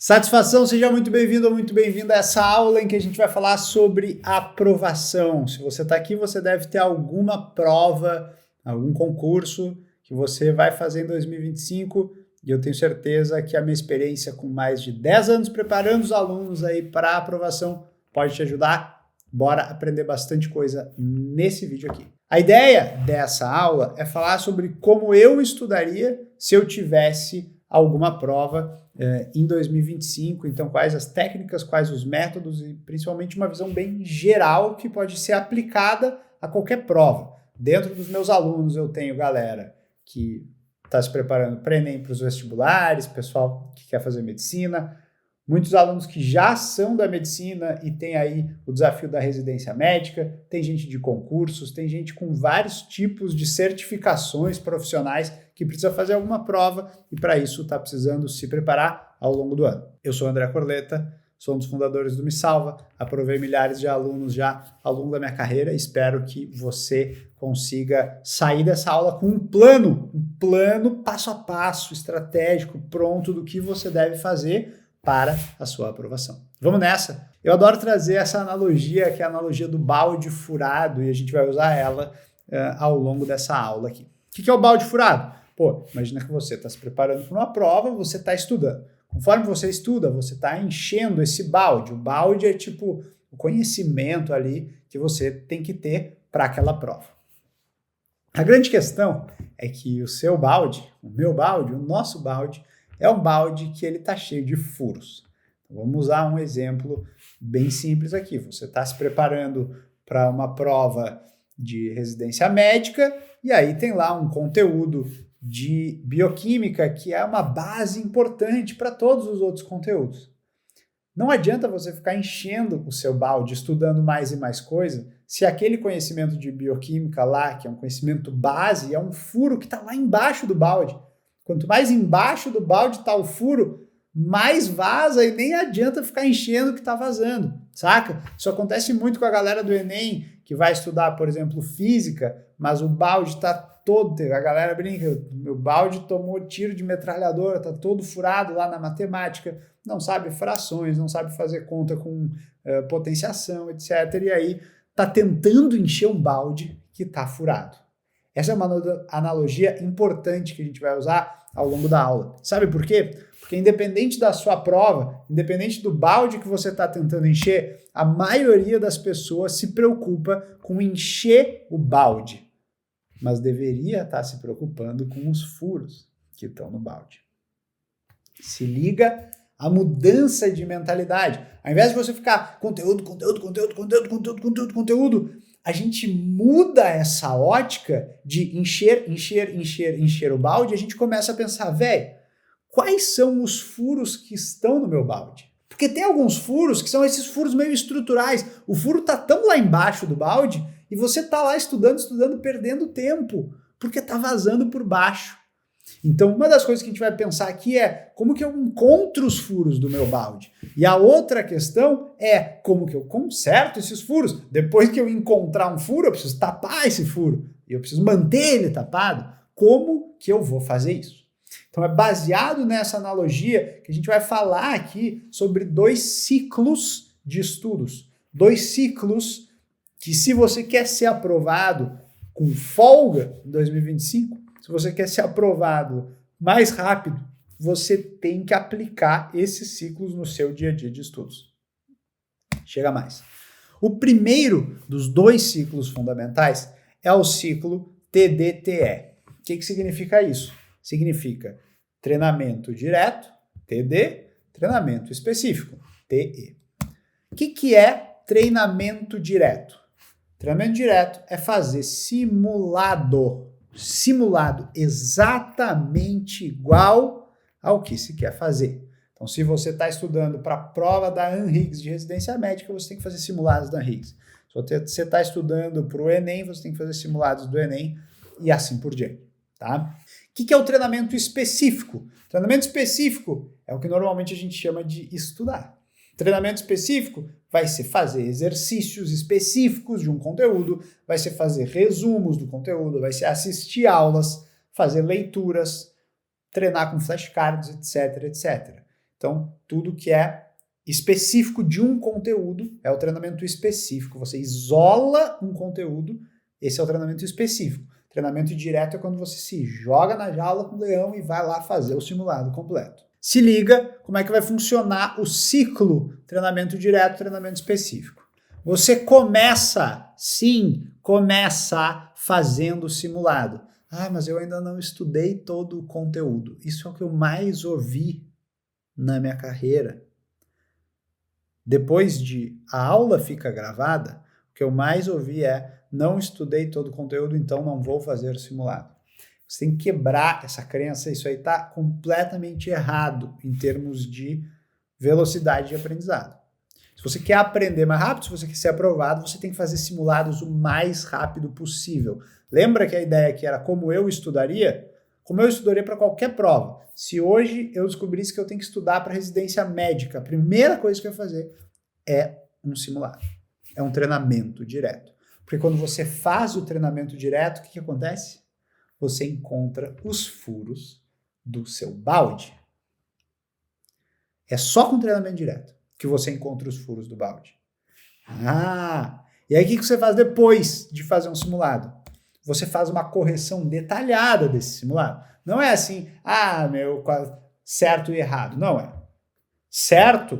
Satisfação, seja muito bem-vindo ou muito bem-vinda a essa aula em que a gente vai falar sobre aprovação. Se você está aqui, você deve ter alguma prova, algum concurso que você vai fazer em 2025 e eu tenho certeza que a minha experiência com mais de 10 anos preparando os alunos aí para a aprovação pode te ajudar. Bora aprender bastante coisa nesse vídeo aqui. A ideia dessa aula é falar sobre como eu estudaria se eu tivesse alguma prova em 2025, então quais as técnicas, quais os métodos e principalmente uma visão bem geral que pode ser aplicada a qualquer prova. Dentro dos meus alunos eu tenho galera que está se preparando para Enem, para os vestibulares, pessoal que quer fazer medicina, muitos alunos que já são da medicina e tem aí o desafio da residência médica, tem gente de concursos, tem gente com vários tipos de certificações profissionais que precisa fazer alguma prova e para isso está precisando se preparar ao longo do ano. Eu sou o André Corleta, sou um dos fundadores do Me Salva, aprovei milhares de alunos já ao longo da minha carreira, espero que você consiga sair dessa aula com um plano passo a passo, estratégico, pronto do que você deve fazer para a sua aprovação. Vamos nessa? Eu adoro trazer essa analogia, que é a analogia do balde furado, e a gente vai usar ela ao longo dessa aula aqui. O que é o balde furado? Pô, imagina que você está se preparando para uma prova, você está estudando. Conforme você estuda, você está enchendo esse balde. O balde é tipo o conhecimento ali que você tem que ter para aquela prova. A grande questão é que o seu balde, o meu balde, o nosso balde, é um balde que ele está cheio de furos. Vamos usar um exemplo bem simples aqui. Você está se preparando para uma prova de residência médica e aí tem lá um conteúdo de bioquímica que é uma base importante para todos os outros conteúdos. Não adianta você ficar enchendo o seu balde, estudando mais e mais coisa, se aquele conhecimento de bioquímica lá, que é um conhecimento base, é um furo que está lá embaixo do balde. Quanto mais embaixo do balde está o furo, mais vaza e nem adianta ficar enchendo o que está vazando, saca? Isso acontece muito com a galera do Enem, que vai estudar, por exemplo, física, mas o balde está todo, a galera brinca, meu balde tomou tiro de metralhadora, está todo furado lá na matemática, não sabe frações, não sabe fazer conta com potenciação, etc. E aí está tentando encher um balde que está furado. Essa é uma analogia importante que a gente vai usar ao longo da aula. Sabe por quê? Porque independente da sua prova, independente do balde que você está tentando encher, a maioria das pessoas se preocupa com encher o balde, mas deveria estar se preocupando com os furos que estão no balde. Se liga a mudança de mentalidade. Ao invés de você ficar conteúdo, a gente muda essa ótica de encher o balde e a gente começa a pensar, velho, quais são os furos que estão no meu balde? Porque tem alguns furos que são esses furos meio estruturais. O furo tá tão lá embaixo do balde e você tá lá estudando, perdendo tempo, porque tá vazando por baixo. Então, uma das coisas que a gente vai pensar aqui é como que eu encontro os furos do meu balde. E a outra questão é como que eu conserto esses furos. Depois que eu encontrar um furo, eu preciso tapar esse furo. E eu preciso manter ele tapado. Como que eu vou fazer isso? Então, é baseado nessa analogia que a gente vai falar aqui sobre 2 ciclos de estudos. 2 ciclos que, se você quer ser aprovado com folga em 2025, se você quer ser aprovado mais rápido, você tem que aplicar esses ciclos no seu dia a dia de estudos. Chega mais. O primeiro dos 2 ciclos fundamentais é o ciclo TDTE. O que significa isso? Significa treinamento direto, TD, treinamento específico, TE. O que é treinamento direto? Treinamento direto é fazer simulado exatamente igual ao que se quer fazer. Então, se você está estudando para a prova da ANRIGS de residência médica, você tem que fazer simulados da ANRIGS. Se você está estudando para o Enem, você tem que fazer simulados do Enem e assim por diante. Tá? O que é o treinamento específico? Treinamento específico é o que normalmente a gente chama de estudar. Treinamento específico vai ser fazer exercícios específicos de um conteúdo, vai ser fazer resumos do conteúdo, vai ser assistir aulas, fazer leituras, treinar com flashcards, etc, etc. Então, tudo que é específico de um conteúdo é o treinamento específico. Você isola um conteúdo, esse é o treinamento específico. Treinamento direto é quando você se joga na jaula com o leão e vai lá fazer o simulado completo. Se liga como é que vai funcionar o ciclo treinamento direto, treinamento específico. Você começa fazendo o simulado. Ah, mas eu ainda não estudei todo o conteúdo. Isso é o que eu mais ouvi na minha carreira. Depois de a aula fica gravada, o que eu mais ouvi é: não estudei todo o conteúdo, então não vou fazer o simulado. Você tem que quebrar essa crença, isso aí está completamente errado em termos de velocidade de aprendizado. Se você quer aprender mais rápido, se você quer ser aprovado, você tem que fazer simulados o mais rápido possível. Lembra que a ideia aqui era como eu estudaria? Como eu estudaria para qualquer prova. Se hoje eu descobrisse que eu tenho que estudar para residência médica, a primeira coisa que eu ia fazer é um simulado. É um treinamento direto. Porque quando você faz o treinamento direto, o que acontece? Você encontra os furos do seu balde. É só com treinamento direto que você encontra os furos do balde. E aí o que você faz depois de fazer um simulado? Você faz uma correção detalhada desse simulado. Não é assim, certo e errado. Não é. Certo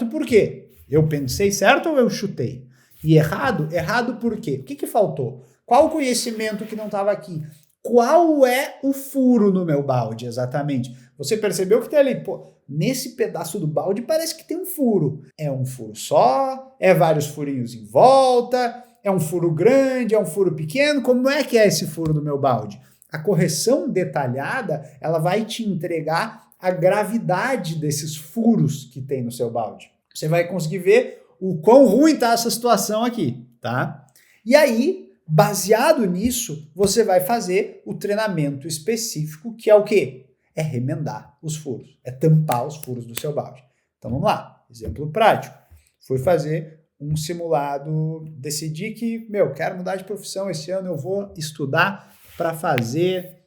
por quê? Eu pensei certo ou eu chutei? E errado por quê? O que faltou? Qual o conhecimento que não estava aqui? Qual é o furo no meu balde, exatamente? Você percebeu que tem ali, nesse pedaço do balde parece que tem um furo. É um furo só? É vários furinhos em volta? É um furo grande? É um furo pequeno? Como é que é esse furo do meu balde? A correção detalhada, ela vai te entregar a gravidade desses furos que tem no seu balde. Você vai conseguir ver o quão ruim está essa situação aqui, tá? E aí, baseado nisso, você vai fazer o treinamento específico, que é o quê? É remendar os furos, é tampar os furos do seu balde. Então vamos lá, exemplo prático. Fui fazer um simulado, decidi que, quero mudar de profissão esse ano, eu vou estudar para fazer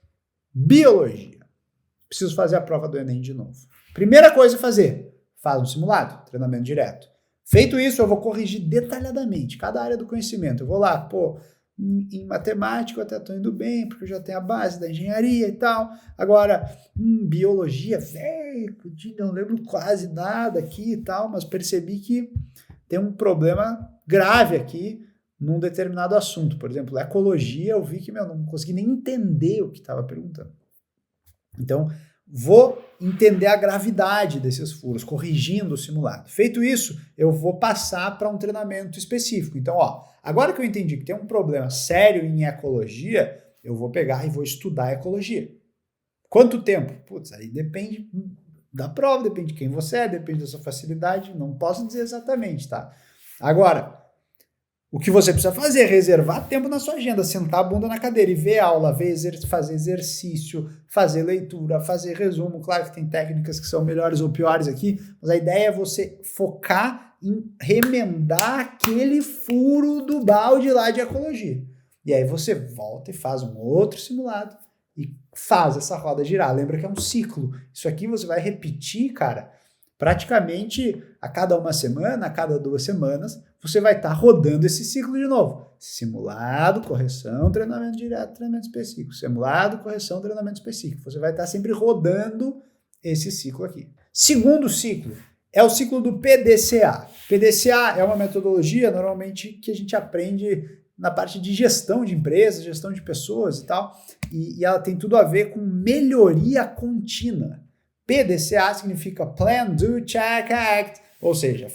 biologia. Preciso fazer a prova do Enem de novo. Primeira coisa a fazer, faz um simulado, treinamento direto. Feito isso, eu vou corrigir detalhadamente cada área do conhecimento. Eu vou lá, em matemática eu até estou indo bem, porque eu já tenho a base da engenharia e tal. Agora, biologia, não lembro quase nada aqui e tal, mas percebi que tem um problema grave aqui num determinado assunto. Por exemplo, ecologia, eu vi que não consegui nem entender o que estava perguntando. Então, vou entender a gravidade desses furos, corrigindo o simulado. Feito isso, eu vou passar para um treinamento específico. Então, agora que eu entendi que tem um problema sério em ecologia, eu vou pegar e vou estudar ecologia. Quanto tempo? Aí depende da prova, depende de quem você é, depende da sua facilidade, não posso dizer exatamente, tá? Agora, o que você precisa fazer é reservar tempo na sua agenda, sentar a bunda na cadeira e ver aula, fazer exercício, fazer leitura, fazer resumo. Claro que tem técnicas que são melhores ou piores aqui, mas a ideia é você focar em remendar aquele furo do balde lá de ecologia. E aí você volta e faz um outro simulado e faz essa roda girar. Lembra que é um ciclo. Isso aqui você vai repetir, cara, praticamente a cada uma semana, a cada 2 semanas, você vai estar rodando esse ciclo de novo. Simulado, correção, treinamento direto, treinamento específico. Simulado, correção, treinamento específico. Você vai estar sempre rodando esse ciclo aqui. Segundo ciclo é o ciclo do PDCA. PDCA é uma metodologia, normalmente, que a gente aprende na parte de gestão de empresas, gestão de pessoas e tal, e ela tem tudo a ver com melhoria contínua. PDCA significa Plan, Do, Check, Act, ou seja,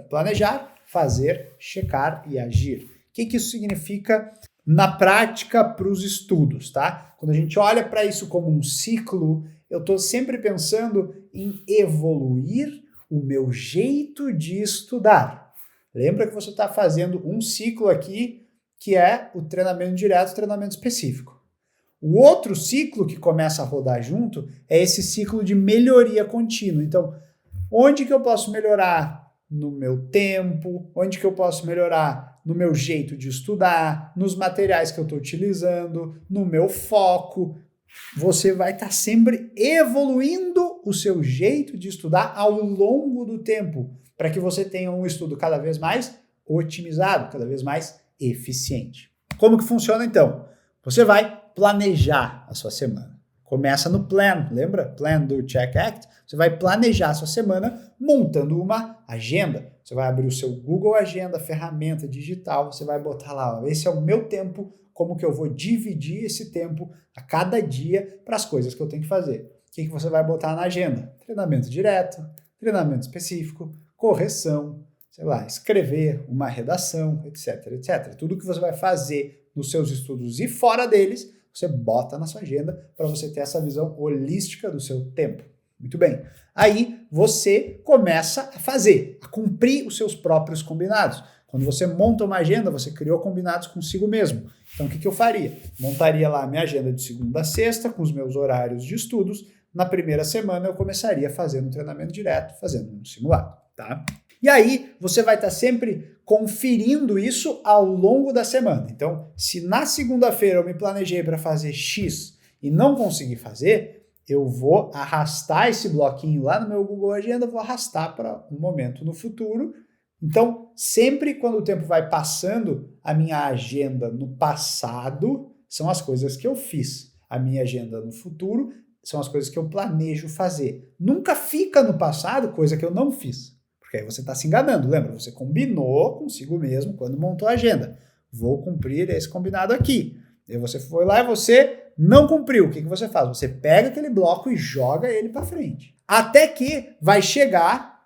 planejar, fazer, checar e agir. O que isso significa na prática para os estudos, tá? Quando a gente olha para isso como um ciclo, eu estou sempre pensando em evoluir o meu jeito de estudar. Lembra que você está fazendo um ciclo aqui, que é o treinamento direto, treinamento específico. O outro ciclo que começa a rodar junto é esse ciclo de melhoria contínua. Então, onde que eu posso melhorar? No meu tempo, onde que eu posso melhorar? No meu jeito de estudar, nos materiais que eu estou utilizando, no meu foco. Você vai estar sempre evoluindo o seu jeito de estudar ao longo do tempo, para que você tenha um estudo cada vez mais otimizado, cada vez mais eficiente. Como que funciona então? Você vai planejar a sua semana. Começa no plan, lembra? Plan do Check Act. Você vai planejar a sua semana montando uma agenda. Você vai abrir o seu Google Agenda, ferramenta digital, você vai botar lá, ó, esse é o meu tempo, como que eu vou dividir esse tempo a cada dia para as coisas que eu tenho que fazer. O que você vai botar na agenda? Treinamento direto, treinamento específico, correção, sei lá, escrever uma redação, etc, etc. Tudo que você vai fazer nos seus estudos e fora deles, você bota na sua agenda para você ter essa visão holística do seu tempo. Muito bem. Aí você começa a fazer, a cumprir os seus próprios combinados. Quando você monta uma agenda, você criou combinados consigo mesmo. Então o que eu faria? Montaria lá a minha agenda de segunda a sexta, com os meus horários de estudos. Na primeira semana eu começaria fazendo um treinamento direto, fazendo um simulado, tá? E aí você vai estar sempre conferindo isso ao longo da semana. Então, se na segunda-feira eu me planejei para fazer X e não consegui fazer, eu vou arrastar esse bloquinho lá no meu Google Agenda, vou arrastar para um momento no futuro. Então, sempre quando o tempo vai passando, a minha agenda no passado são as coisas que eu fiz. A minha agenda no futuro são as coisas que eu planejo fazer. Nunca fica no passado coisa que eu não fiz. Porque aí você está se enganando, lembra? Você combinou consigo mesmo quando montou a agenda. Vou cumprir esse combinado aqui. E você foi lá e você não cumpriu. O que você faz? Você pega aquele bloco e joga ele para frente. Até que vai chegar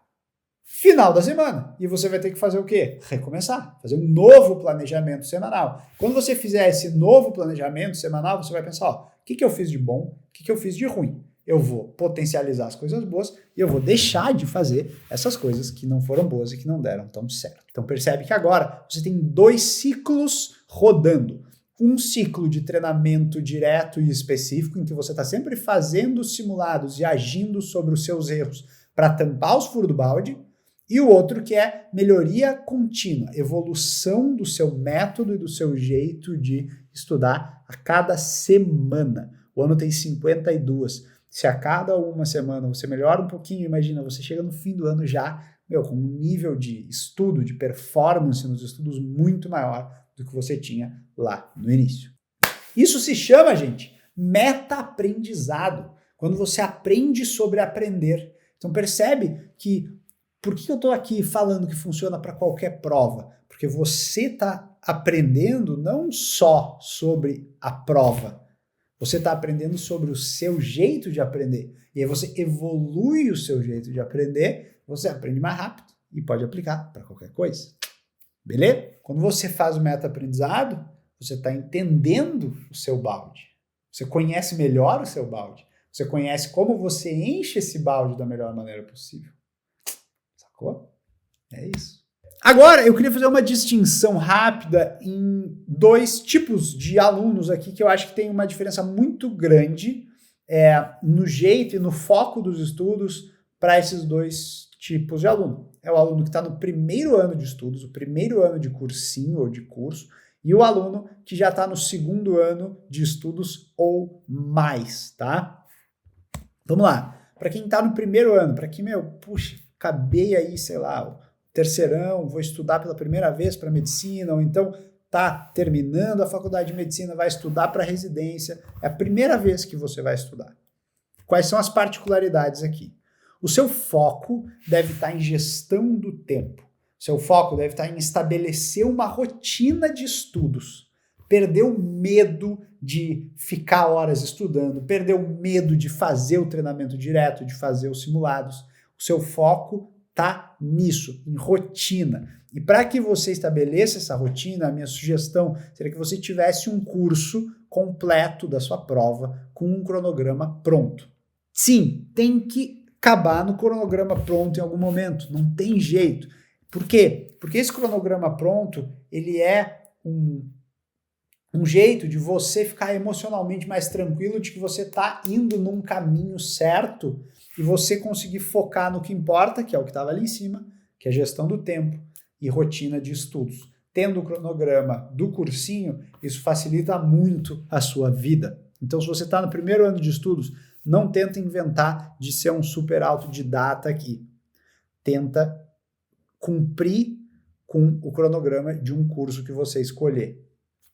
final da semana. E você vai ter que fazer o quê? Recomeçar. Fazer um novo planejamento semanal. Quando você fizer esse novo planejamento semanal, você vai pensar, ó, o que eu fiz de bom? O que eu fiz de ruim? Eu vou potencializar as coisas boas e eu vou deixar de fazer essas coisas que não foram boas e que não deram tão certo. Então percebe que agora você tem 2 ciclos rodando. Um ciclo de treinamento direto e específico, em que você está sempre fazendo simulados e agindo sobre os seus erros para tampar os furos do balde. E o outro que é melhoria contínua, evolução do seu método e do seu jeito de estudar a cada semana. O ano tem 52. Se a cada uma semana você melhora um pouquinho, imagina, você chega no fim do ano já, com um nível de estudo, de performance nos estudos muito maior do que você tinha lá no início. Isso se chama, gente, meta-aprendizado. Quando você aprende sobre aprender. Então percebe que, por que eu estou aqui falando que funciona para qualquer prova? Porque você está aprendendo não só sobre a prova, você está aprendendo sobre o seu jeito de aprender. E aí você evolui o seu jeito de aprender, você aprende mais rápido e pode aplicar para qualquer coisa. Beleza? Quando você faz o meta-aprendizado, você está entendendo o seu balde. Você conhece melhor o seu balde. Você conhece como você enche esse balde da melhor maneira possível. Sacou? É isso. Agora, eu queria fazer uma distinção rápida em 2 tipos de alunos aqui que eu acho que tem uma diferença muito grande no jeito e no foco dos estudos para esses 2 tipos de aluno. É o aluno que está no primeiro ano de estudos, o primeiro ano de cursinho ou de curso, e o aluno que já está no segundo ano de estudos ou mais, tá? Vamos lá. Para quem está no primeiro ano, para quem, puxa, acabei aí, sei lá, terceirão, vou estudar pela primeira vez para medicina, ou então está terminando a faculdade de medicina, vai estudar para residência, é a primeira vez que você vai estudar. Quais são as particularidades aqui? O seu foco deve estar em gestão do tempo. O seu foco deve estar em estabelecer uma rotina de estudos. Perder o medo de ficar horas estudando, perder o medo de fazer o treinamento direto, de fazer os simulados. O seu foco tá nisso, em rotina. E para que você estabeleça essa rotina, a minha sugestão seria que você tivesse um curso completo da sua prova com um cronograma pronto. Sim, tem que acabar no cronograma pronto em algum momento, não tem jeito. Por quê? Porque esse cronograma pronto, ele é um jeito de você ficar emocionalmente mais tranquilo de que você está indo num caminho certo e você conseguir focar no que importa, que é o que estava ali em cima, que é gestão do tempo e rotina de estudos. Tendo o cronograma do cursinho, isso facilita muito a sua vida. Então, se você está no primeiro ano de estudos, não tenta inventar de ser um super autodidata aqui. Tenta cumprir com o cronograma de um curso que você escolher.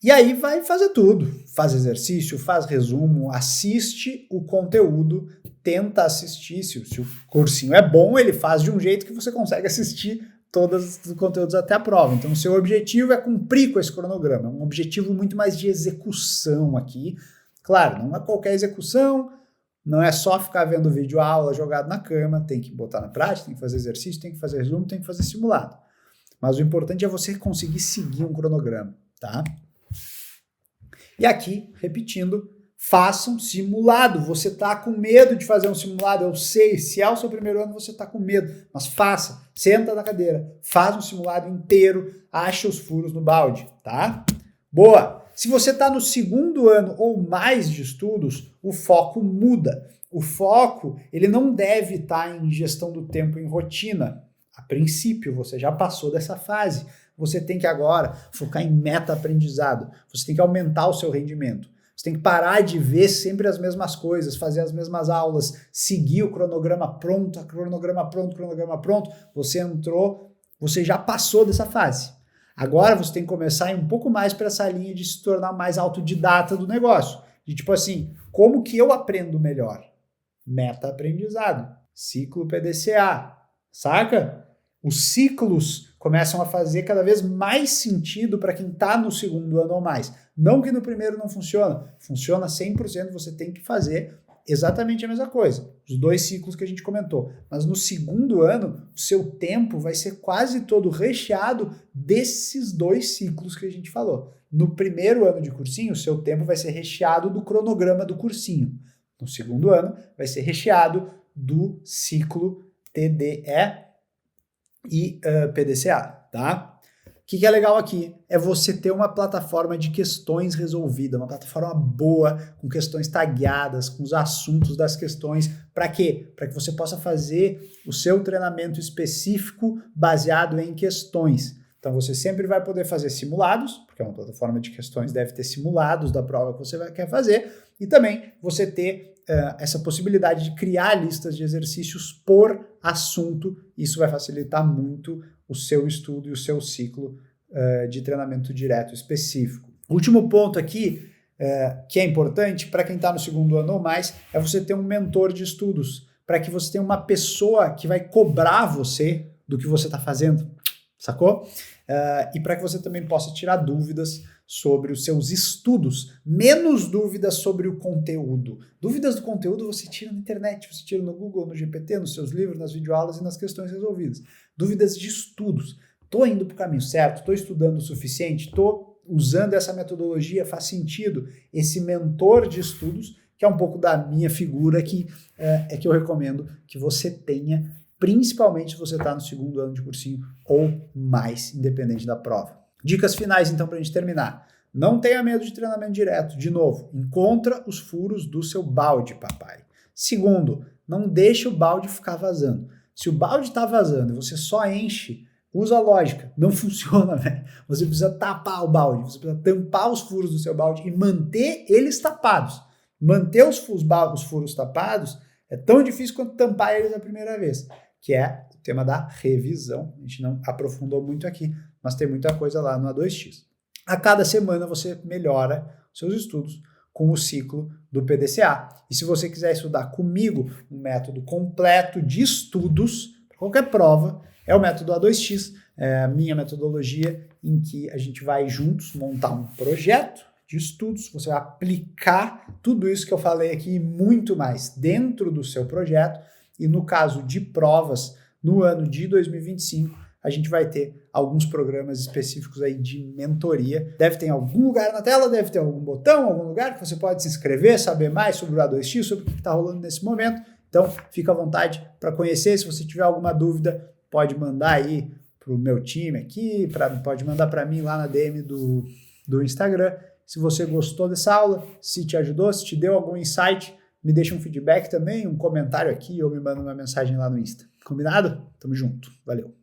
E aí vai fazer tudo. Faz exercício, faz resumo, assiste o conteúdo, tenta assistir. Se o cursinho é bom, ele faz de um jeito que você consegue assistir todos os conteúdos até a prova. Então, o seu objetivo é cumprir com esse cronograma. É um objetivo muito mais de execução aqui. Claro, não é qualquer execução, não é só ficar vendo vídeo aula jogado na cama, tem que botar na prática, tem que fazer exercício, tem que fazer resumo, tem que fazer simulado. Mas o importante é você conseguir seguir um cronograma, tá? E aqui, repetindo, faça um simulado. Você está com medo de fazer um simulado, eu sei, se é o seu primeiro ano você está com medo, mas faça, senta na cadeira, faz um simulado inteiro, acha os furos no balde, tá? Boa! Se você está no segundo ano ou mais de estudos, o foco muda. O foco, ele não deve estar em gestão do tempo em rotina. A princípio, você já passou dessa fase. Você tem que agora focar em meta-aprendizado. Você tem que aumentar o seu rendimento. Você tem que parar de ver sempre as mesmas coisas, fazer as mesmas aulas, seguir o cronograma pronto, cronograma pronto. Você entrou, você já passou dessa fase. Agora você tem que começar a ir um pouco mais para essa linha de se tornar mais autodidata do negócio. De tipo assim, como que eu aprendo melhor? Meta-aprendizado, ciclo PDCA, saca? Os ciclos começam a fazer cada vez mais sentido para quem está no segundo ano ou mais. Não que no primeiro não funciona. Funciona 100%, você tem que fazer exatamente a mesma coisa. Os 2 ciclos que a gente comentou. Mas no segundo ano, o seu tempo vai ser quase todo recheado desses 2 ciclos que a gente falou. No primeiro ano de cursinho, o seu tempo vai ser recheado do cronograma do cursinho. No segundo ano, vai ser recheado do ciclo TDE e PDCA, tá? O que é legal aqui é você ter uma plataforma de questões resolvida, uma plataforma boa, com questões tagueadas, com os assuntos das questões. Para quê? Para que você possa fazer o seu treinamento específico baseado em questões. Então você sempre vai poder fazer simulados, porque é uma plataforma de questões, deve ter simulados da prova que você quer fazer, e também você ter essa possibilidade de criar listas de exercícios por assunto. Isso vai facilitar muito o seu estudo e o seu ciclo de treinamento direto específico. O último ponto aqui, que é importante para quem está no segundo ano ou mais, é você ter um mentor de estudos, para que você tenha uma pessoa que vai cobrar você do que você está fazendo, sacou? E para que você também possa tirar dúvidas sobre os seus estudos, menos dúvidas sobre o conteúdo. Dúvidas do conteúdo você tira na internet, você tira no Google, no GPT, nos seus livros, nas videoaulas e nas questões resolvidas. Dúvidas de estudos. Estou indo para o caminho certo? Estou estudando o suficiente? Estou usando essa metodologia? Faz sentido? Esse mentor de estudos, que é um pouco da minha figura, que eu recomendo que você tenha, principalmente se você está no segundo ano de cursinho ou mais, independente da prova. Dicas finais, então, para a gente terminar. Não tenha medo de treinamento direto. De novo, encontra os furos do seu balde, papai. Segundo, não deixe o balde ficar vazando. Se o balde está vazando e você só enche, usa a lógica. Não funciona, velho. Você precisa tapar o balde, você precisa tampar os furos do seu balde e manter eles tapados. Manter os furos tapados é tão difícil quanto tampar eles a primeira vez, que é o tema da revisão. A gente não aprofundou muito aqui, mas tem muita coisa lá no A2X. A cada semana você melhora seus estudos com o ciclo do PDCA. E se você quiser estudar comigo um método completo de estudos para qualquer prova, é o método A2X, é a minha metodologia em que a gente vai juntos montar um projeto de estudos, você vai aplicar tudo isso que eu falei aqui e muito mais dentro do seu projeto. E no caso de provas, no ano de 2025, a gente vai ter alguns programas específicos aí de mentoria. Deve ter em algum lugar na tela, deve ter algum botão, algum lugar que você pode se inscrever, saber mais sobre o A2X, sobre o que está rolando nesse momento. Então, fica à vontade para conhecer. Se você tiver alguma dúvida, pode mandar aí para o meu time aqui, pode mandar para mim lá na DM do Instagram. Se você gostou dessa aula, se te ajudou, se te deu algum insight, me deixa um feedback também, um comentário aqui ou me manda uma mensagem lá no Insta. Combinado? Tamo junto. Valeu.